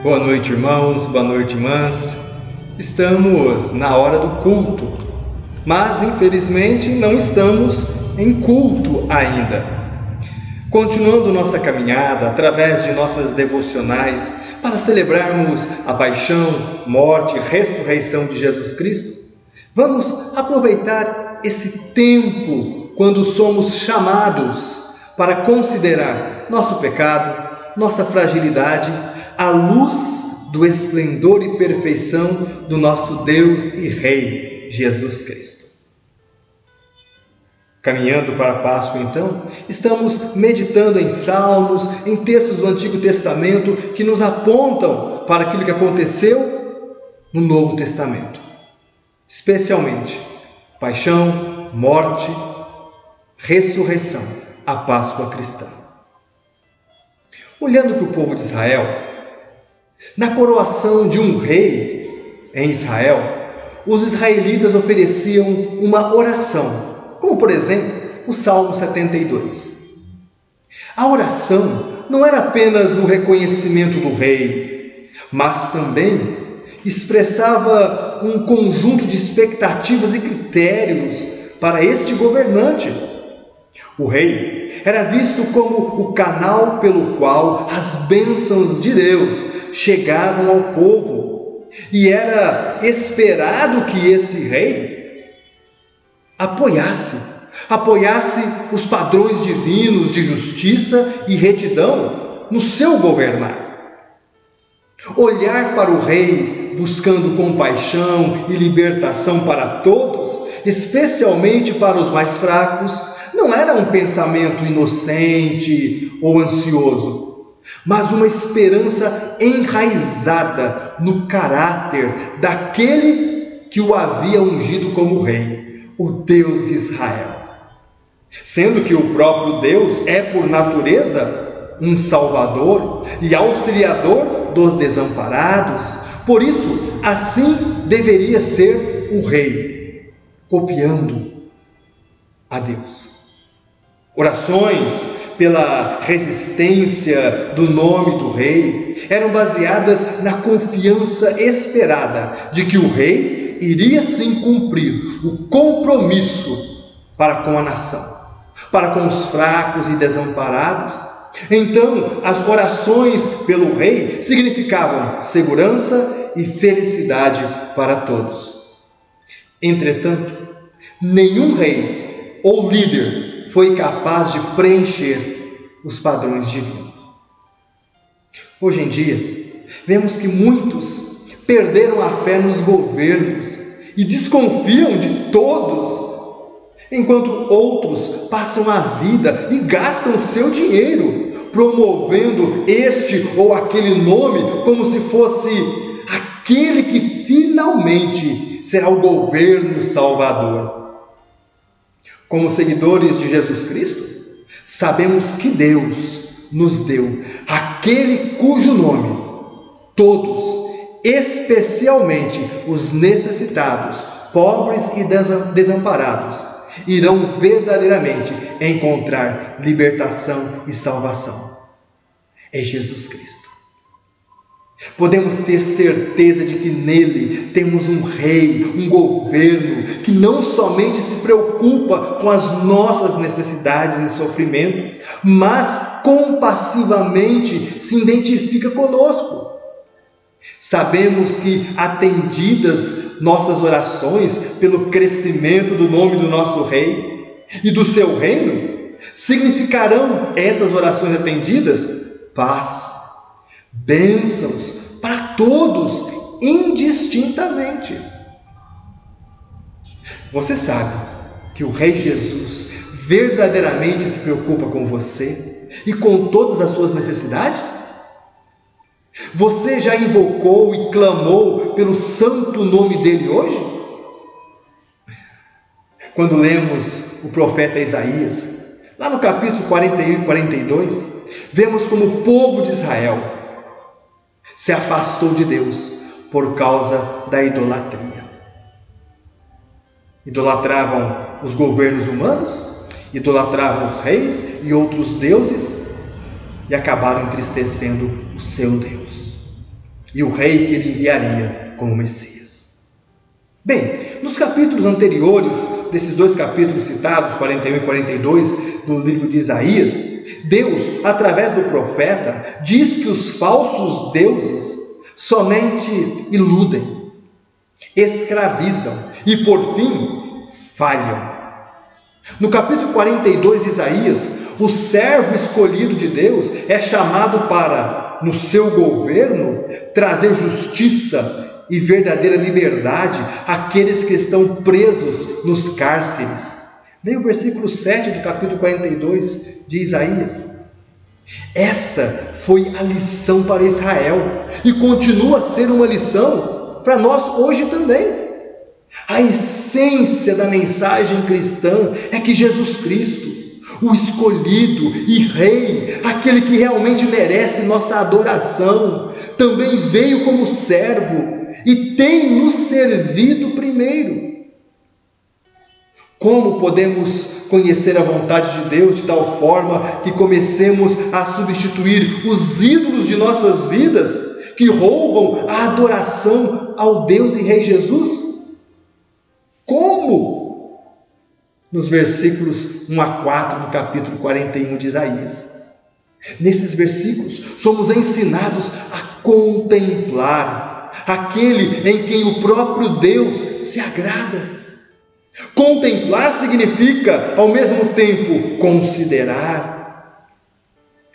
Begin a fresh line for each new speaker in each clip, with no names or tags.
Boa noite, irmãos, boa noite, irmãs. Estamos na hora do culto, mas infelizmente não estamos em culto ainda. Continuando nossa caminhada através de nossas devocionais para celebrarmos a paixão, morte e ressurreição de Jesus Cristo, vamos aproveitar esse tempo quando somos chamados para considerar nosso pecado, nossa fragilidade, à luz do esplendor e perfeição do nosso Deus e Rei, Jesus Cristo. Caminhando para a Páscoa, então, estamos meditando em salmos, em textos do Antigo Testamento que nos apontam para aquilo que aconteceu no Novo Testamento. Especialmente, paixão, morte, ressurreição, a Páscoa cristã. Olhando para o povo de Israel, na coroação de um rei em Israel, os israelitas ofereciam uma oração, como por exemplo o Salmo 72. A oração não era apenas um reconhecimento do rei, mas também expressava um conjunto de expectativas e critérios para este governante. O rei era visto como o canal pelo qual as bênçãos de Deus chegavam ao povo, e era esperado que esse rei apoiasse os padrões divinos de justiça e retidão no seu governar. Olhar para o rei buscando compaixão e libertação para todos, especialmente para os mais fracos, não era um pensamento inocente ou ansioso, mas uma esperança enraizada no caráter daquele que o havia ungido como rei, o Deus de Israel. Sendo que o próprio Deus é, por natureza, um salvador e auxiliador dos desamparados, por isso, assim deveria ser o rei, copiando a Deus. Orações pela resistência do nome do rei eram baseadas na confiança esperada de que o rei iria sim cumprir o compromisso para com a nação, para com os fracos e desamparados. Então, as orações pelo rei significavam segurança e felicidade para todos. Entretanto, nenhum rei ou líder foi capaz de preencher os padrões divinos. Hoje em dia, vemos que muitos perderam a fé nos governos e desconfiam de todos, enquanto outros passam a vida e gastam seu dinheiro promovendo este ou aquele nome como se fosse aquele que finalmente será o governo salvador. Como seguidores de Jesus Cristo, sabemos que Deus nos deu aquele cujo nome todos, especialmente os necessitados, pobres e desamparados, irão verdadeiramente encontrar libertação e salvação. É Jesus Cristo. Podemos ter certeza de que nele temos um rei, um governo que não somente se preocupa com as nossas necessidades e sofrimentos, mas compassivamente se identifica conosco. Sabemos que, atendidas nossas orações pelo crescimento do nome do nosso rei e do seu reino, significarão essas orações atendidas paz, bênçãos para todos, indistintamente. Você sabe que o Rei Jesus verdadeiramente se preocupa com você e com todas as suas necessidades? Você já invocou e clamou pelo santo nome dele hoje? Quando lemos o profeta Isaías, lá no capítulo 41 e 42, vemos como o povo de Israel se afastou de Deus por causa da idolatria. Idolatravam os governos humanos, idolatravam os reis e outros deuses e acabaram entristecendo o seu Deus. e o rei que ele enviaria como Messias. Bem, nos capítulos anteriores, desses dois capítulos citados, 41 e 42, no livro de Isaías, Deus, através do profeta, diz que os falsos deuses somente iludem, escravizam e, por fim, falham. No capítulo 42 de Isaías, o servo escolhido de Deus é chamado para, no seu governo, trazer justiça e verdadeira liberdade àqueles que estão presos nos cárceres. Leia o versículo 7 do capítulo 42 de Isaías. Esta foi a lição para Israel e continua a ser uma lição para nós hoje também. A essência da mensagem cristã é que Jesus Cristo, o escolhido e rei, aquele que realmente merece nossa adoração, também veio como servo e tem nos servido primeiro. Como podemos conhecer a vontade de Deus de tal forma que comecemos a substituir os ídolos de nossas vidas que roubam a adoração ao Deus e Rei Jesus? Como? Nos versículos 1 a 4 do capítulo 41 de Isaías. Nesses versículos, somos ensinados a contemplar aquele em quem o próprio Deus se agrada. Contemplar significa, ao mesmo tempo, considerar.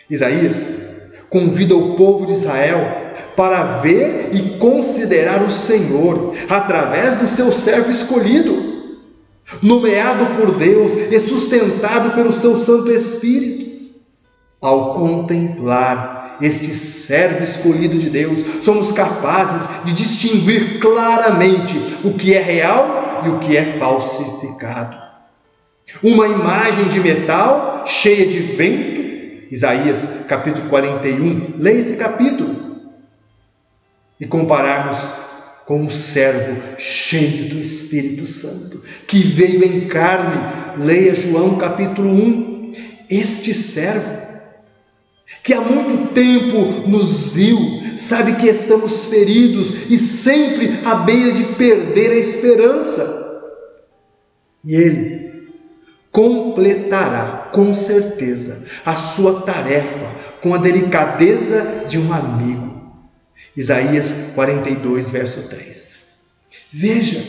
Isaías convida o povo de Israel para ver e considerar o Senhor através do seu servo escolhido, nomeado por Deus e sustentado pelo seu Santo Espírito. Ao contemplar este servo escolhido de Deus, somos capazes de distinguir claramente o que é real e o que é falsificado. Uma imagem de metal cheia de vento, Isaías capítulo 41, leia esse capítulo, e compararmos com um servo cheio do Espírito Santo, que veio em carne, leia João capítulo 1, este servo, que há muito tempo nos viu, sabe que estamos feridos e sempre à beira de perder a esperança. E Ele completará, com certeza, a sua tarefa com a delicadeza de um amigo. Isaías 42, verso 3. Veja,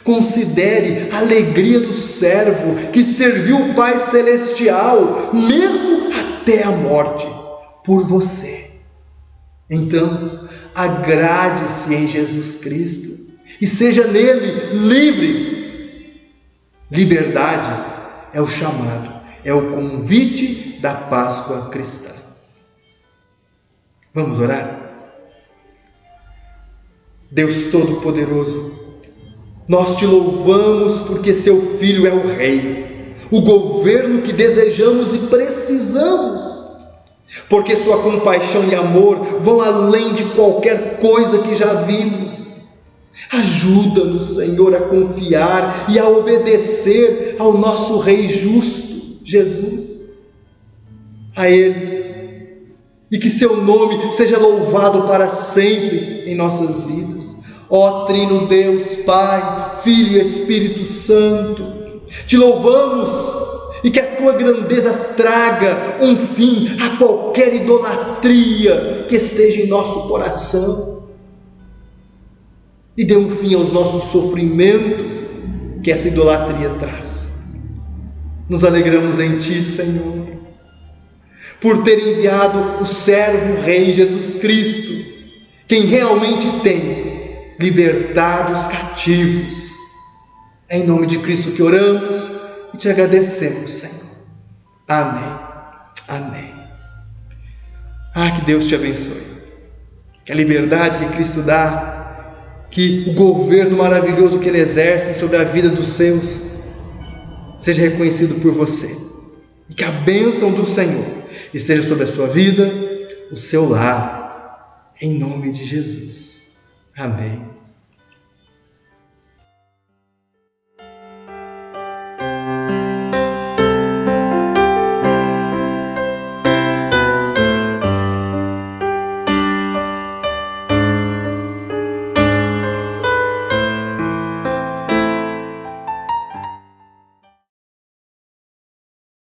considere a alegria do servo que serviu o Pai Celestial, mesmo até a morte, por você. Então, agrade-se em Jesus Cristo e seja nele livre. Liberdade é o chamado, é o convite da Páscoa cristã. Vamos orar? Deus Todo-Poderoso, nós te louvamos porque seu Filho é o Rei, o governo que desejamos e precisamos, porque sua compaixão e amor vão além de qualquer coisa que já vimos. Ajuda-nos, Senhor, a confiar e a obedecer ao nosso Rei justo, Jesus, a Ele, e que seu nome seja louvado para sempre em nossas vidas. Ó Trino Deus, Pai, Filho e Espírito Santo, te louvamos e que a tua grandeza traga um fim a qualquer idolatria que esteja em nosso coração e dê um fim aos nossos sofrimentos que essa idolatria traz. Nos alegramos em ti, Senhor, por ter enviado o servo Rei Jesus Cristo, quem realmente tem libertado os cativos. É em nome de Cristo que oramos e te agradecemos, Senhor. Amém. Amém. Que Deus te abençoe. Que a liberdade que Cristo dá, que o governo maravilhoso que Ele exerce sobre a vida dos seus, seja reconhecido por você. E que a bênção do Senhor esteja sobre a sua vida, o seu lar, em nome de Jesus. Amém.